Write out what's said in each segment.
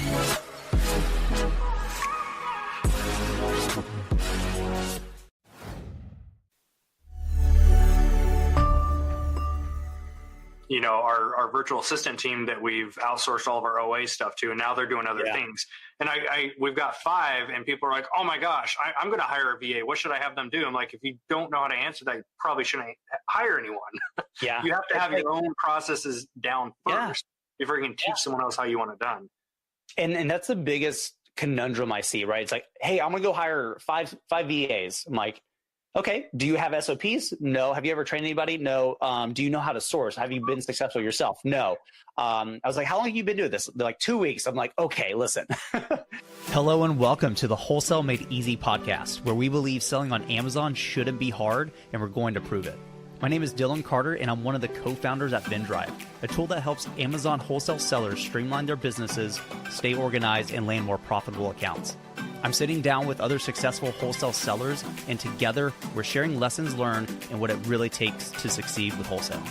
You know, our virtual assistant team that we've outsourced all of our OA stuff to, and now they're doing other things. And we've got 5, and people are like, oh my gosh, I'm going to hire a VA. What should I have them do? I'm like, if you don't know how to answer that, you probably shouldn't hire anyone. Yeah. You have to have your own processes down first before you can teach someone else how you want it done. And that's the biggest conundrum I see, right? It's like, hey, I'm going to go hire five VAs. I'm like, okay, do you have SOPs? No. Have you ever trained anybody? No. Do you know how to source? Have you been successful yourself? No. I was like, how long have you been doing this? They're like, 2 weeks. I'm like, okay, listen. Hello and welcome to the Wholesale Made Easy podcast, where we believe selling on Amazon shouldn't be hard, and we're going to prove it. My name is Dylan Carter, and I'm one of the co-founders at VinDrive, a tool that helps Amazon wholesale sellers streamline their businesses, stay organized, and land more profitable accounts. I'm sitting down with other successful wholesale sellers, and together we're sharing lessons learned and what it really takes to succeed with wholesale.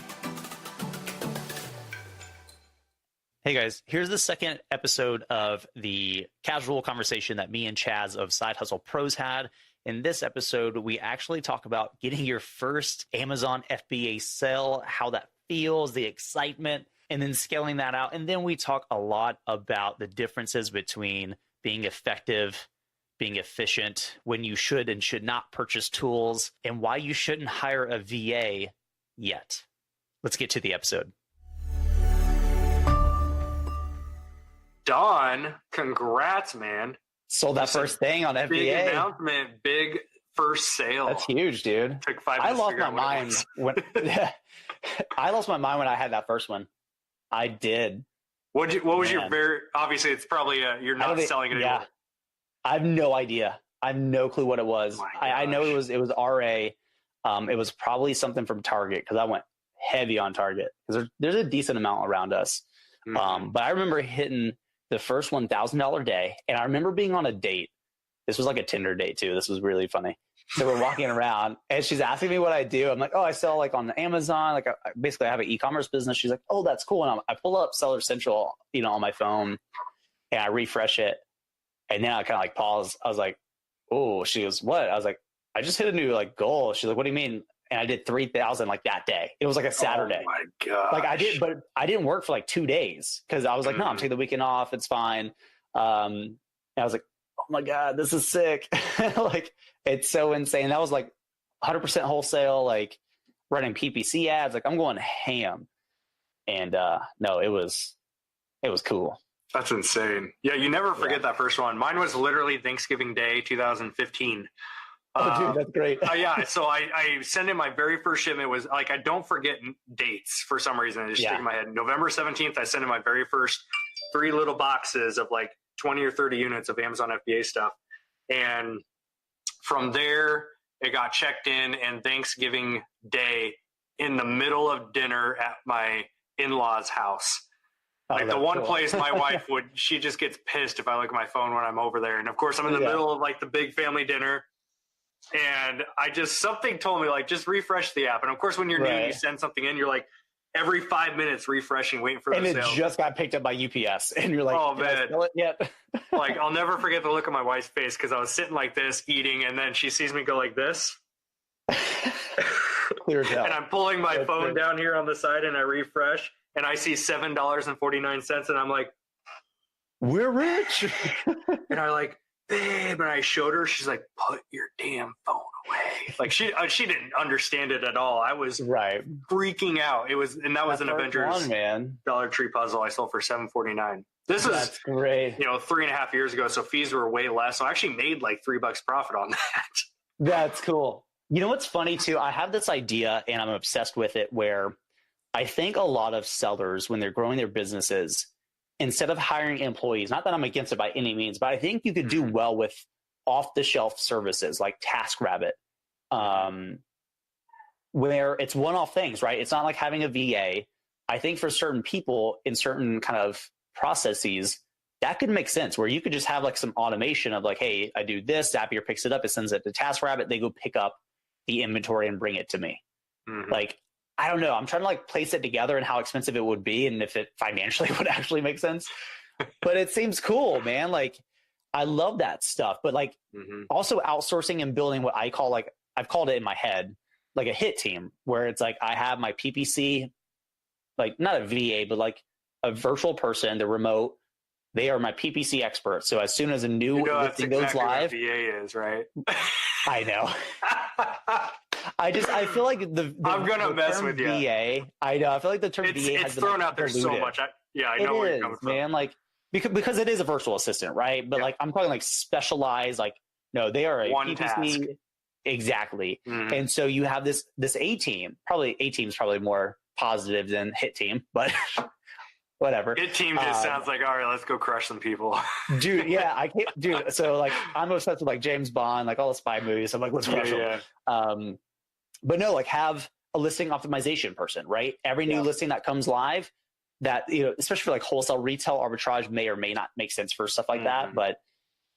Hey guys, here's the second episode of the casual conversation that me and Chaz of Side Hustle Pros had. In this episode, we actually talk about getting your first Amazon FBA sale, how that feels, the excitement, and then scaling that out. And then we talk a lot about the differences between being effective, being efficient, when you should and should not purchase tools, and why you shouldn't hire a VA yet. Let's get to the episode. Don, congrats, man. Sold that first thing on FBA. Big announcement, big first sale. That's huge, dude. Took 5 minutes. I lost my mind when I lost my mind when I had that first one. I did. What was your very, obviously it's probably you're not selling it anymore. Yeah. I have no idea. I have no clue what it was. I know it was RA. It was probably something from Target, because I went heavy on Target, because there's a decent amount around us. Mm-hmm. But I remember hitting the first $1,000 day, and I remember being on a date. This was like a Tinder date too. This was really funny. So we're walking around, and she's asking me what I do. I'm like, oh, I sell like on Amazon. Like basically, I have an e-commerce business. She's like, oh, that's cool. And I pull up Seller Central, on my phone, and I refresh it. And then I kind of like pause. I was like, oh, she goes, what? I was like, I just hit a new like goal. She's like, what do you mean? And I did 3,000 like that day. It was like a Saturday. Oh my God. Like I didn't work for like 2 days, because I was like, no, I'm taking the weekend off. It's fine. And I was like, oh my God, this is sick. Like, it's so insane. That was like 100% wholesale, like running PPC ads. Like I'm going ham. And no, it was cool. That's insane. Yeah, you never forget that first one. Mine was literally Thanksgiving Day, 2015. Oh, dude, that's great. Yeah, so I sent in my very first shipment. Was like, I don't forget dates for some reason. I just stick in my head. November 17th, I sent in my very first 3 little boxes of like 20 or 30 units of Amazon FBA stuff. And from there, it got checked in, and Thanksgiving Day in the middle of dinner at my in-laws' house. Like the one place my wife she just gets pissed if I look at my phone when I'm over there. And of course, I'm in the middle of like the big family dinner. And something told me like, just refresh the app. And of course, when you're new, you send something in, you're like every 5 minutes refreshing, waiting for the sale. And it just got picked up by UPS, and you're like, oh man, I sell it yet? Like, I'll never forget the look on my wife's face, because I was sitting like this eating, and then she sees me go like this. Clear as hell. And I'm pulling my phone down here on the side, and I refresh, and I see $7.49, and I'm like, we're rich. And I like, babe, and I showed her. She's like, put your damn phone away. Like she didn't understand it at all. I was freaking out. That was an Avengers Dollar Tree puzzle I sold for $7.49. That's great. 3.5 years ago, so fees were way less. So I actually made like $3 profit on that. That's cool. You know what's funny too? I have this idea, and I'm obsessed with it, where I think a lot of sellers, when they're growing their businesses, instead of hiring employees, not that I'm against it by any means, but I think you could do well with off-the-shelf services like TaskRabbit, where it's one-off things, right? It's not like having a VA. I think for certain people in certain kind of processes, that could make sense, where you could just have like some automation of like, hey, I do this, Zapier picks it up, it sends it to TaskRabbit, they go pick up the inventory and bring it to me. Like, I don't know. I'm trying to like place it together and how expensive it would be, and if it financially would actually make sense. but it seems cool, man. Like, I love that stuff. But like, also outsourcing and building what I call, like, I've called it in my head, like a hit team, where it's like I have my PPC, like not a VA, but like a virtual person, the remote. They are my PPC experts. So as soon as a new listing goes live, what VA is, right? I know. I feel like I'm gonna mess with you. VA. I know. I feel like the term VA has been thrown out there so much. I know where you're coming from, man. Like because it is a virtual assistant, right? But like I'm talking like specialized. Like no, they are a one PPC. task. Exactly. And so you have this A team. Probably A team's probably more positive than hit team, but. Whatever. Hit team just sounds like, all right, let's go crush some people. Dude, yeah, I can't, dude. So like, I'm obsessed with like James Bond, like all the spy movies. I'm like, let's crush them. But no, like have a listing optimization person, right? Every new listing that comes live, that especially for like wholesale retail arbitrage may or may not make sense for stuff like that, but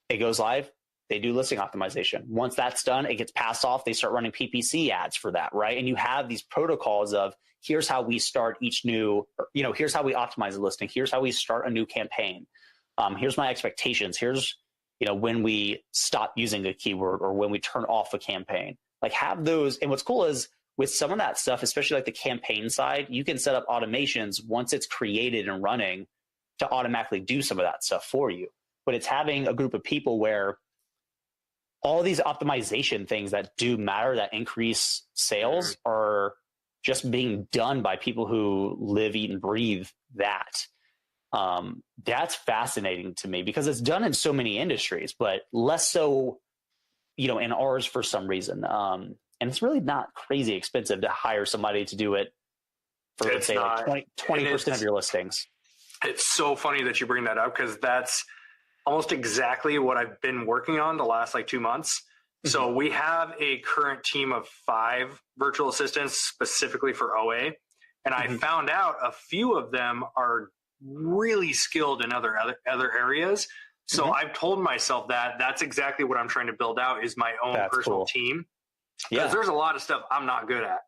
it goes live. They do listing optimization. Once that's done, it gets passed off. They start running PPC ads for that, right? And you have these protocols of here's how we start each new, here's how we optimize a listing. Here's how we start a new campaign. Here's my expectations. Here's, when we stop using a keyword or when we turn off a campaign. Like have those. And what's cool is with some of that stuff, especially like the campaign side, you can set up automations once it's created and running to automatically do some of that stuff for you. But it's having a group of people where all these optimization things that do matter, that increase sales, are just being done by people who live, eat, and breathe that. That's fascinating to me because it's done in so many industries, but less so, in ours for some reason. And it's really not crazy expensive to hire somebody to do it for, let's say, like 20% of your listings. It's so funny that you bring that up because that's almost exactly what I've been working on the last like 2 months. So we have a current team of 5 virtual assistants specifically for OA. And I found out a few of them are really skilled in other areas. So I've told myself that that's exactly what I'm trying to build out is my own personal team. Because there's a lot of stuff I'm not good at.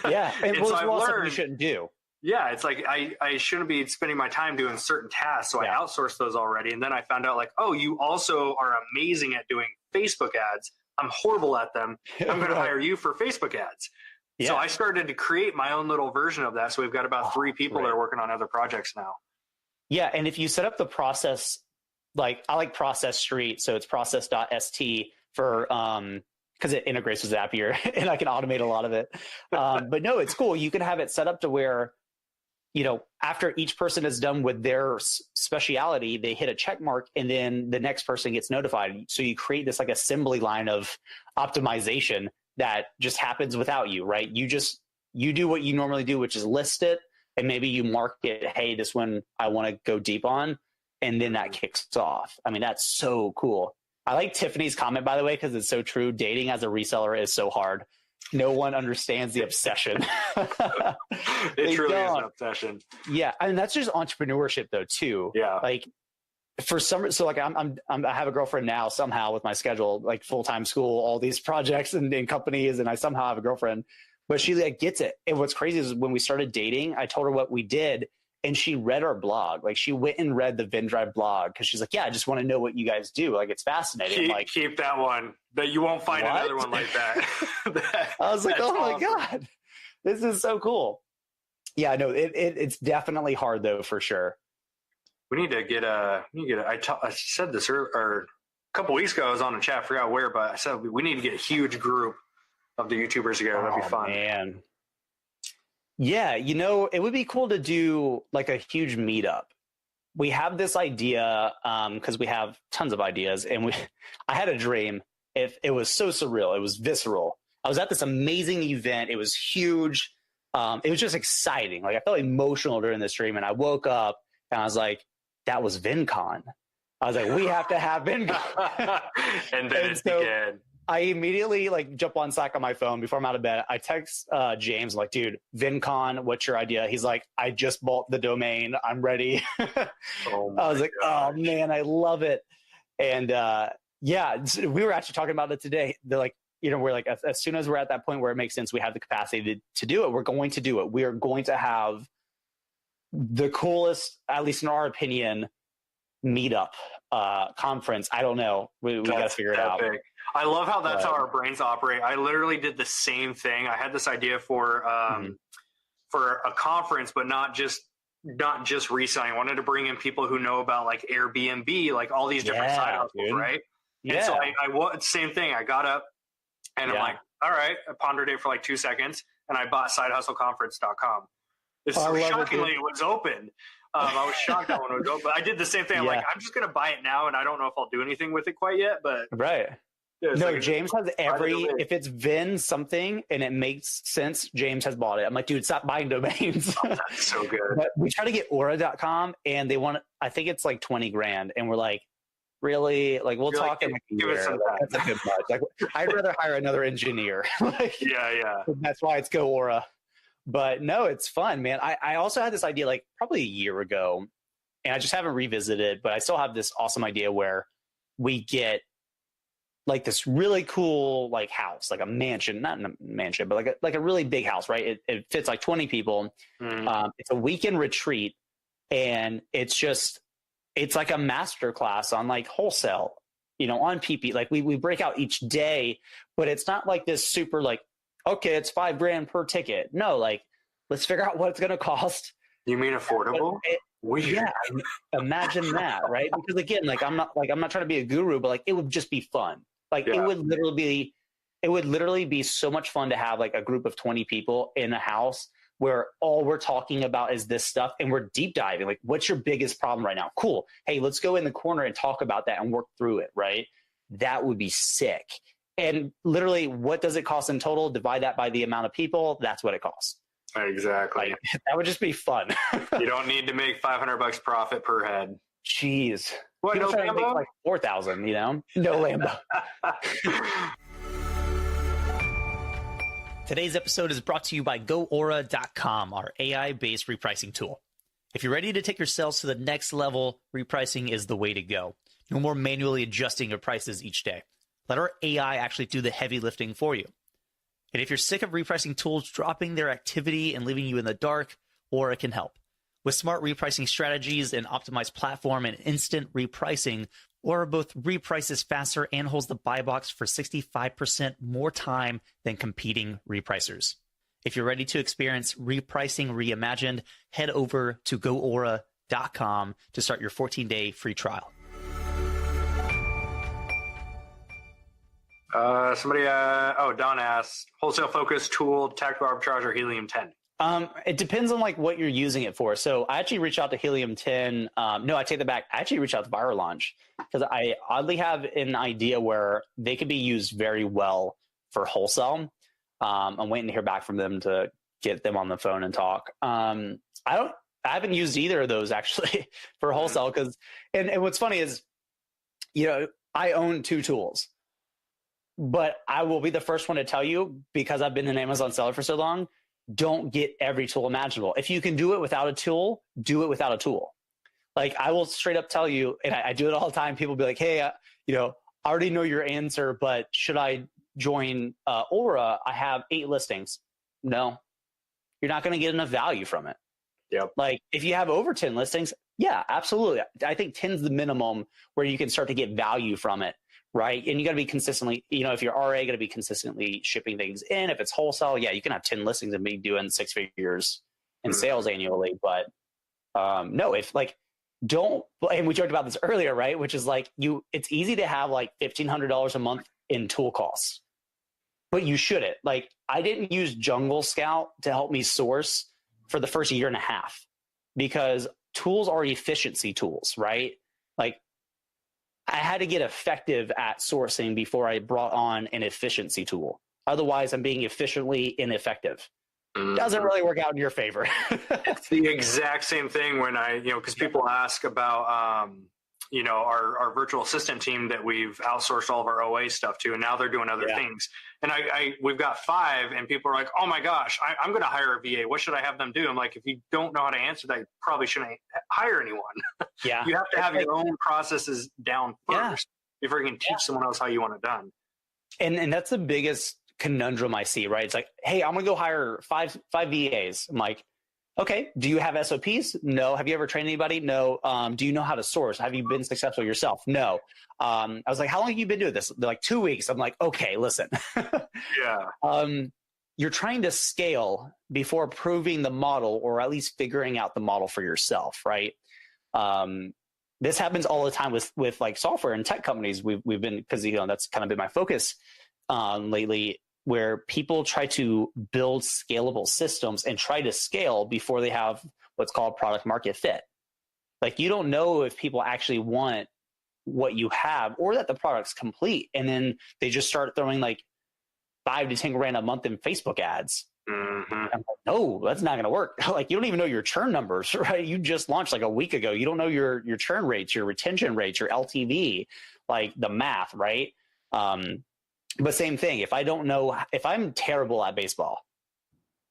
And so I've learned you shouldn't do. Yeah, it's like I shouldn't be spending my time doing certain tasks, so I outsourced those already. And then I found out like, oh, you also are amazing at doing Facebook ads. I'm horrible at them. I'm going to hire you for Facebook ads. Yeah. So I started to create my own little version of that. So we've got about 3 people that are working on other projects now. Yeah, and if you set up the process, like I like Process Street, so it's process.st for because it integrates with Zapier and I can automate a lot of it. But no, it's cool. You can have it set up to where after each person is done with their speciality, they hit a check mark and then the next person gets notified. So you create this like assembly line of optimization that just happens without you, right? You do what you normally do, which is list it. And maybe you mark it, hey, this one I want to go deep on. And then that kicks off. I mean, that's so cool. I like Tiffany's comment, by the way, because it's so true. Dating as a reseller is so hard. No one understands the obsession. It truly is an obsession. Yeah, I mean that's just entrepreneurship though too. Yeah, like for some, so like I have a girlfriend now somehow with my schedule, like full-time school, all these projects and companies, and I somehow have a girlfriend, but she like gets it. And what's crazy is when we started dating, I told her what we did, and she read our blog. Like she went and read the VinDrive blog because she's like, yeah, I just want to know what you guys do. Like it's fascinating. Keep that one. But you won't find another one like that. I was like, oh my God, this is so cool. Yeah, no, it's definitely hard though, for sure. We need to get I said this a couple weeks ago. I was on a chat, I forgot where, but I said we need to get a huge group of the YouTubers together. That'd be fun. Man. Yeah, it would be cool to do like a huge meetup. We have this idea because we have tons of ideas, and I had a dream. It was so surreal. It was visceral. I was at this amazing event. It was huge. It was just exciting. Like I felt emotional during this dream, and I woke up and I was like, "That was VinCon." I was like, "We have to have VinCon." And then it began. I immediately like jump on Slack on my phone before I'm out of bed. I text James, I'm like, dude, VinCon, what's your idea? He's like, I just bought the domain. I'm ready. I was like, gosh. Oh man, I love it. And we were actually talking about it today. They're like, we're like, as soon as we're at that point where it makes sense, we have the capacity to do it. We're going to do it. We are going to have the coolest, at least in our opinion, meetup conference. I don't know. We got to figure it out. I love how that's how our brains operate. I literally did the same thing. I had this idea for a conference, but not just reselling. I wanted to bring in people who know about like Airbnb, like all these different side hustles, right? Yeah. And so I same thing. I got up and I'm like, all right, I pondered it for like 2 seconds and I bought sidehustleconference.com. Shockingly, it was open. I was shocked that one was open. But I did the same thing. I'm like, I'm just going to buy it now, and I don't know if I'll do anything with it quite yet. But no, like, James has if it's Vin something and it makes sense, James has bought it. I'm like, dude, stop buying domains. Oh, that's so good. But we try to get Aura.com, and they want, I think it's like $20,000, and we're like, really? Like, we'll talk in like a year. Us some time. That's a good much. Like, I'd rather hire another engineer. Like, that's why it's Go Aura. But no, it's fun, man. I also had this idea like probably a year ago, and I just haven't revisited, but I still have this awesome idea where we get like this really cool like house, like a mansion, not a mansion, but like a really big house, right? It fits like 20 people. It's a weekend retreat, and it's like a master class on like wholesale, on PP. Like we break out each day, but it's not like this super like, okay, it's $5,000 per ticket. No, like, let's figure out what it's going to cost. You mean affordable? Yeah, imagine that, right? Because again, like I'm not trying to be a guru, but like it would just be fun. Like it would literally be so much fun to have like a group of 20 people in a house where all we're talking about is this stuff, and we're deep diving. Like, what's your biggest problem right now? Cool. Hey, let's go in the corner and talk about that and work through it, right? That would be sick. And literally, what does it cost in total? Divide that by the amount of people. That's what it costs. Exactly. Like, that would just be fun. You don't need to make $500 profit per head. Jeez. What, people no try to make like 4,000, No Lambo. Today's episode is brought to you by GoAura.com, our AI-based repricing tool. If you're ready to take your sales to the next level, repricing is the way to go. No more manually adjusting your prices each day. Let our AI actually do the heavy lifting for you. And if you're sick of repricing tools dropping their activity and leaving you in the dark, Aura can help. With smart repricing strategies, an optimized platform, and instant repricing, Aura both reprices faster and holds the buy box for 65% more time than competing repricers. If you're ready to experience repricing reimagined, head over to GoAura.com to start your 14-day free trial. Don asked, wholesale focus tool, tactical arbitrage, or Helium 10? It depends on like what you're using it for. So I actually reached out to Helium 10. No, I take that back. I actually reached out to Viral Launch because I oddly have an idea where they could be used very well for wholesale. I'm waiting to hear back from them to get them on the phone and talk. I haven't used either of those actually for wholesale because, and what's funny is, I own 2 tools. But I will be the first one to tell you, because I've been an Amazon seller for so long, don't get every tool imaginable. If you can do it without a tool, do it without a tool. Like I will straight up tell you, and I do it all the time. People be like, hey, I already know your answer, but should I join Aura? I have 8 listings. No, you're not going to get enough value from it. Yep. Like if you have over 10 listings, yeah, absolutely. I think 10 is the minimum where you can start to get value from it. Right. And you got to be consistently, if you're RA, going to be consistently shipping things in. If it's wholesale, yeah, you can have 10 listings and be doing 6 figures in sales annually. But no, if like don't, and we joked about this earlier, right? Which is like it's easy to have like $1,500 a month in tool costs, but you shouldn't. Like I didn't use Jungle Scout to help me source for the first year and a half because tools are efficiency tools, right? Like I had to get effective at sourcing before I brought on an efficiency tool. Otherwise, I'm being efficiently ineffective. Doesn't really work out in your favor. It's the exact same thing when because people ask about, our virtual assistant team that we've outsourced all of our OA stuff to, and now they're doing other things. And we've got 5, and people are like, oh my gosh, I'm going to hire a VA. What should I have them do? I'm like, if you don't know how to answer that, you probably shouldn't hire anyone. Yeah. You have to have your own processes down first before you can teach someone else how you want it done. And that's the biggest conundrum I see, right? It's like, hey, I'm going to go hire five VAs. I'm like, Okay. Do you have SOPs? No. Have you ever trained anybody? No. Do you know how to source? Have you been successful yourself? No. I was like, how long have you been doing this? They're like 2 weeks. I'm like, okay, listen. Yeah. You're trying to scale before proving the model, or at least figuring out the model for yourself, right? This happens all the time with like software and tech companies. We've been, because that's kind of been my focus lately, where people try to build scalable systems and try to scale before they have what's called product market fit. Like, you don't know if people actually want what you have or that the product's complete, and then they just start throwing like 5 to 10 grand a month in Facebook ads. Mm-hmm. I'm like, no, that's not going to work. Like, you don't even know your churn numbers, right? You just launched like a week ago. You don't know your churn rates, your retention rates, your LTV, like the math, right? But same thing. If I'm terrible at baseball,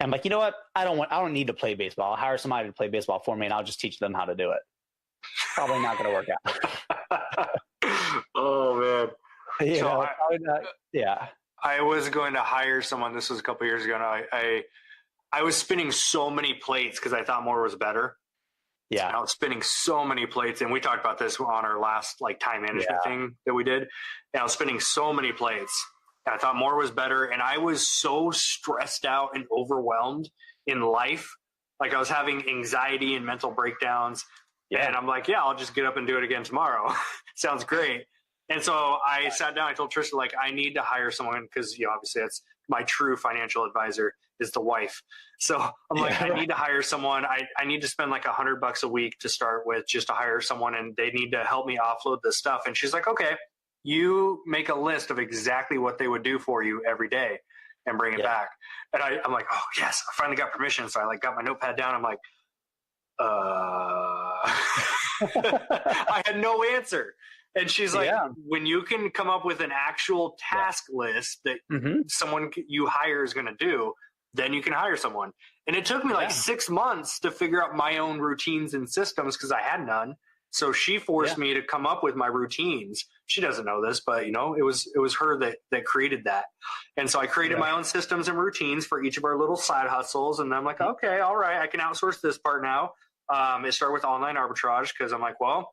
I'm like, you know what? I don't need to play baseball. I'll hire somebody to play baseball for me, and I'll just teach them how to do it. Probably not going to work out. Oh man. Yeah. I was going to hire someone. This was a couple of years ago. And I was spinning so many plates because I thought more was better. Yeah. And I was spinning so many plates, and we talked about this on our last like time management thing that we did. And I was spinning so many plates, and I thought more was better. And I was so stressed out and overwhelmed in life. Like, I was having anxiety and mental breakdowns. Yeah. And I'm like, yeah, I'll just get up and do it again tomorrow. Sounds great. And so I sat down, I told Trisha, like, I need to hire someone, because, obviously that's my true financial advisor is the wife. So I'm like, I need to hire someone. I need to spend like $100 a week to start with, just to hire someone, and they need to help me offload this stuff. And she's like, okay, you make a list of exactly what they would do for you every day and bring it back. And I'm like, oh yes, I finally got permission. So I like got my notepad down. I'm like, I had no answer. And she's like, when you can come up with an actual task list that someone you hire is going to do, then you can hire someone. And it took me like 6 months to figure out my own routines and systems, because I had none. So she forced me to come up with my routines. She doesn't know this, but it was her that created that. And so I created my own systems and routines for each of our little side hustles. And I'm like, okay, all right, I can outsource this part now. It started with online arbitrage, because I'm like, well,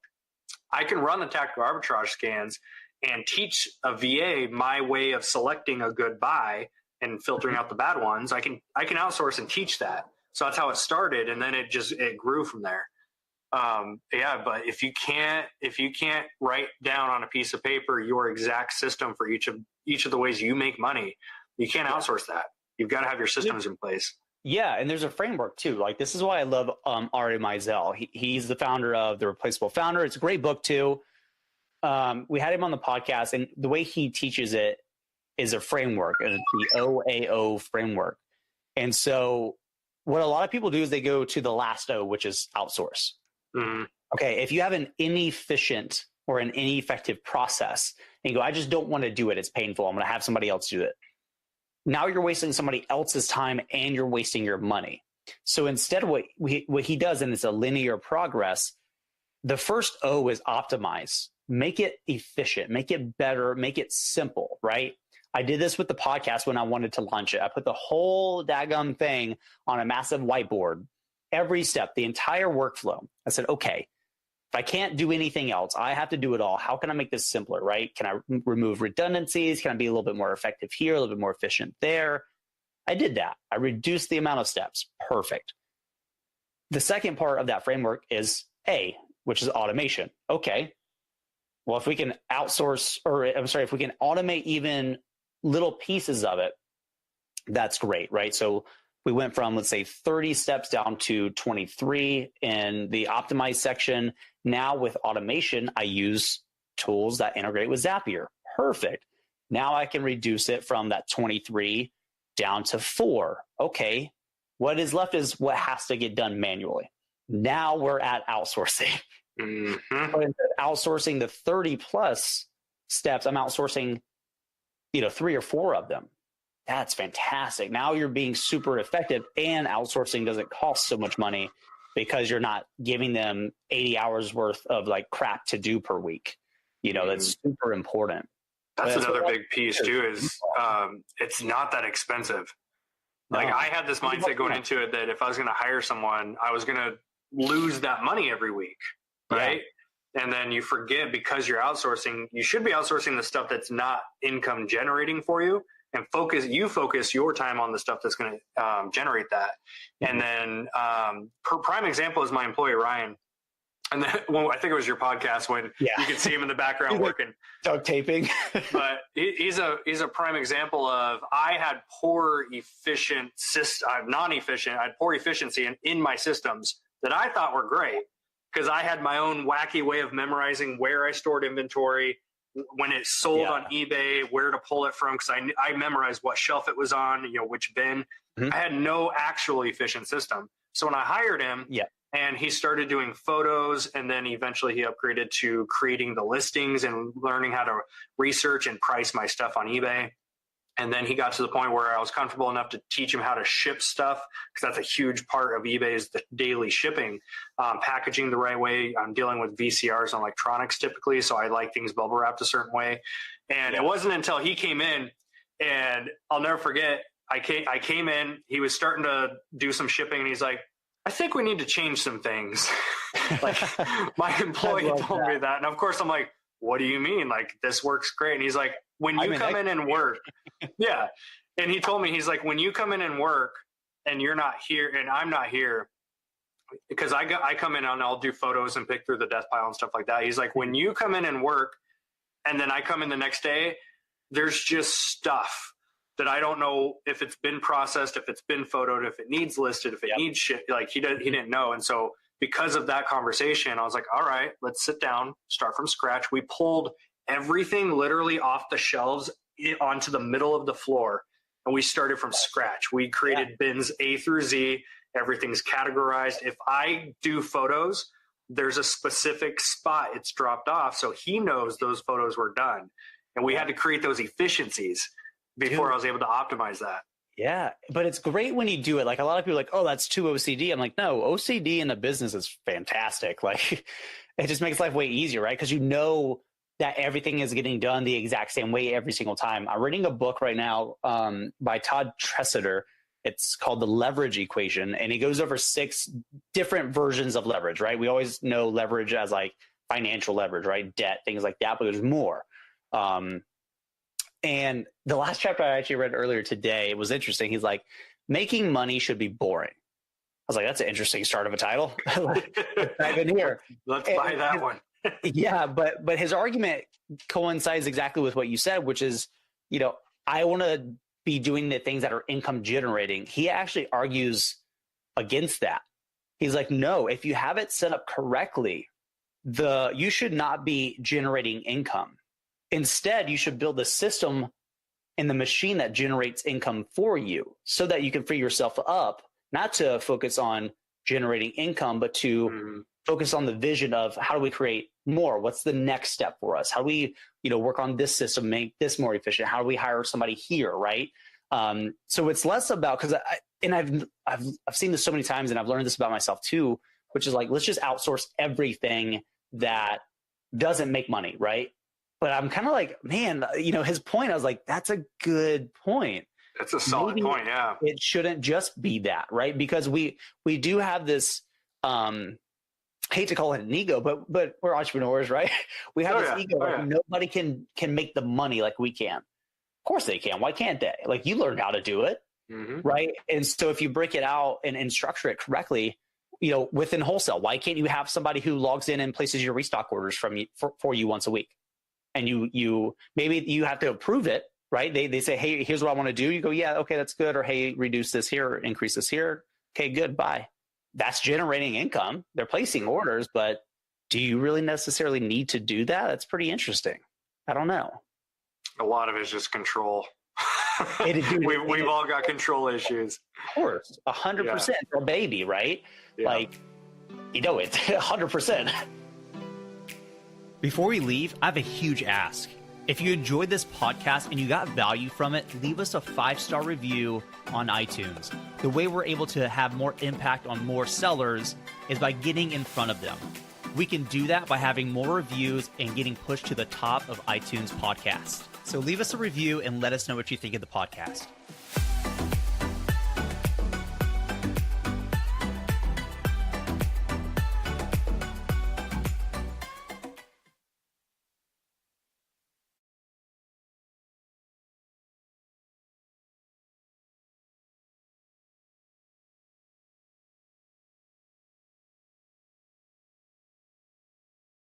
I can run the tactical arbitrage scans and teach a VA my way of selecting a good buy and filtering out the bad ones. I can outsource and teach that. So that's how it started. And then it grew from there. But if you can't write down on a piece of paper your exact system for each of the ways you make money, you can't outsource that. You've got to have your systems in place. Yeah, and there's a framework too. Like, this is why I love Ari Meisel. He's the founder of The Replaceable Founder. It's a great book too. We had him on the podcast, and the way he teaches it is a framework, and it's the OAO framework. And so what a lot of people do is they go to the last O, which is outsource. Mm-hmm. Okay, if you have an inefficient or an ineffective process and you go, I just don't want to do it, it's painful, I'm going to have somebody else do it. Now you're wasting somebody else's time and you're wasting your money. So instead, what he does, and it's a linear progress, the first O is optimize. Make it efficient, make it better, make it simple, right? I did this with the podcast when I wanted to launch it. I put the whole daggum thing on a massive whiteboard, every step, the entire workflow. I said, okay, if I can't do anything else, I have to do it all. How can I make this simpler, right? Can I remove redundancies? Can I be a little bit more effective here, a little bit more efficient there? I did that. I reduced the amount of steps. Perfect. The second part of that framework is A, which is automation. Okay. Well, if we can if we can automate even little pieces of it, that's great, right? So we went from, let's say, 30 steps down to 23 in the optimized section. Now with automation, I use tools that integrate with Zapier. Perfect. Now I can reduce it from that 23 down to 4. Okay. What is left is what has to get done manually. Now we're at outsourcing. Mm-hmm. But instead of outsourcing the 30 plus steps, I'm outsourcing, 3 or 4 of them. That's fantastic. Now you're being super effective, and outsourcing doesn't cost so much money because you're not giving them 80 hours worth of like crap to do per week. That's super important. That's another big piece too, is it's not that expensive. Like I had this mindset going into it that if I was going to hire someone, I was going to lose that money every week. Right. Yeah. And then you forget, because you're outsourcing, you should be outsourcing the stuff that's not income generating for you, and focus your time on the stuff that's going to generate that. Mm-hmm. And then prime example is my employee, Ryan. And then, well, I think it was your podcast when you could see him in the background working, duct taping. But he's a prime example of, I had poor efficiency in my systems that I thought were great, because I had my own wacky way of memorizing where I stored inventory, when it sold on eBay, where to pull it from, because I memorized what shelf it was on, which bin. Mm-hmm. I had no actual efficient system. So when I hired him, and he started doing photos, and then eventually he upgraded to creating the listings and learning how to research and price my stuff on eBay. And then he got to the point where I was comfortable enough to teach him how to ship stuff, because that's a huge part of eBay, is the daily shipping, packaging the right way. I'm dealing with VCRs and electronics typically, so I like things bubble wrapped a certain way. And it wasn't until he came in, and I'll never forget, I came in, he was starting to do some shipping, and he's like, I think we need to change some things. Like, my employee told me that. And of course I'm like, what do you mean? Like, this works great. And he's like, when you come in and work. Yeah. And he told me, he's like, when you come in and work and you're not here and I'm not here, because I come in and I'll do photos and pick through the death pile and stuff like that. He's like, when you come in and work and then I come in the next day, there's just stuff that I don't know if it's been processed, if it's been photoed, if it needs listed, if it needs shit. Like, he didn't know. And so because of that conversation, I was like, all right, let's sit down, start from scratch. We pulled everything literally off the shelves onto the middle of the floor, and we started from scratch. We created bins A through Z. Everything's categorized. If I do photos, there's a specific spot it's dropped off, so he knows those photos were done. And we had to create those efficiencies before I was able to optimize that. Yeah, but it's great when you do it. Like, a lot of people are like, oh, that's too OCD. I'm like, no, OCD in a business is fantastic. Like, it just makes life way easier, right? Because you know that everything is getting done the exact same way every single time. I'm reading a book right now by Todd Tresidder. It's called The Leverage Equation, and he goes over 6 different versions of leverage, right? We always know leverage as like financial leverage, right? Debt, things like that, but there's more. And the last chapter I actually read earlier today, it was interesting. He's like, making money should be boring. I was like, that's an interesting start of a title. Let's dive in here. Let's buy that one. Yeah, but his argument coincides exactly with what you said, which is, I want to be doing the things that are income generating. He actually argues against that. He's like, no, if you have it set up correctly, you should not be generating income. Instead, you should build a system in the machine that generates income for you, so that you can free yourself up, not to focus on generating income, but to focus on the vision of, how do we create more? What's the next step for us? How do we, work on this system, make this more efficient? How do we hire somebody here, right? So it's less about, because I've seen this so many times, and I've learned this about myself too, which is like, let's just outsource everything that doesn't make money, right? But I'm kind of like, man, his point, I was like, that's a good point. That's a solid point, yeah. It shouldn't just be that, right? Because we do have this, hate to call it an ego, but we're entrepreneurs, right? We have this ego like nobody can make the money like we can. Of course they can. Why can't they? Like, you learned how to do it, right? And so if you break it out and structure it correctly, within wholesale, why can't you have somebody who logs in and places your restock orders for you once a week? And you maybe you have to approve it, right? They say, hey, here's what I want to do. You go, yeah, okay, that's good. Or, hey, reduce this here, increase this here. Okay, good, bye. That's generating income. They're placing orders, but do you really necessarily need to do that? That's pretty interesting. I don't know. A lot of it's just control. We've all got control issues. Of course, 100% for a baby, right? Yeah. Like, it's 100%. Before we leave, I have a huge ask. If you enjoyed this podcast and you got value from it, leave us a 5-star review on iTunes. The way we're able to have more impact on more sellers is by getting in front of them. We can do that by having more reviews and getting pushed to the top of iTunes podcasts. So leave us a review and let us know what you think of the podcast.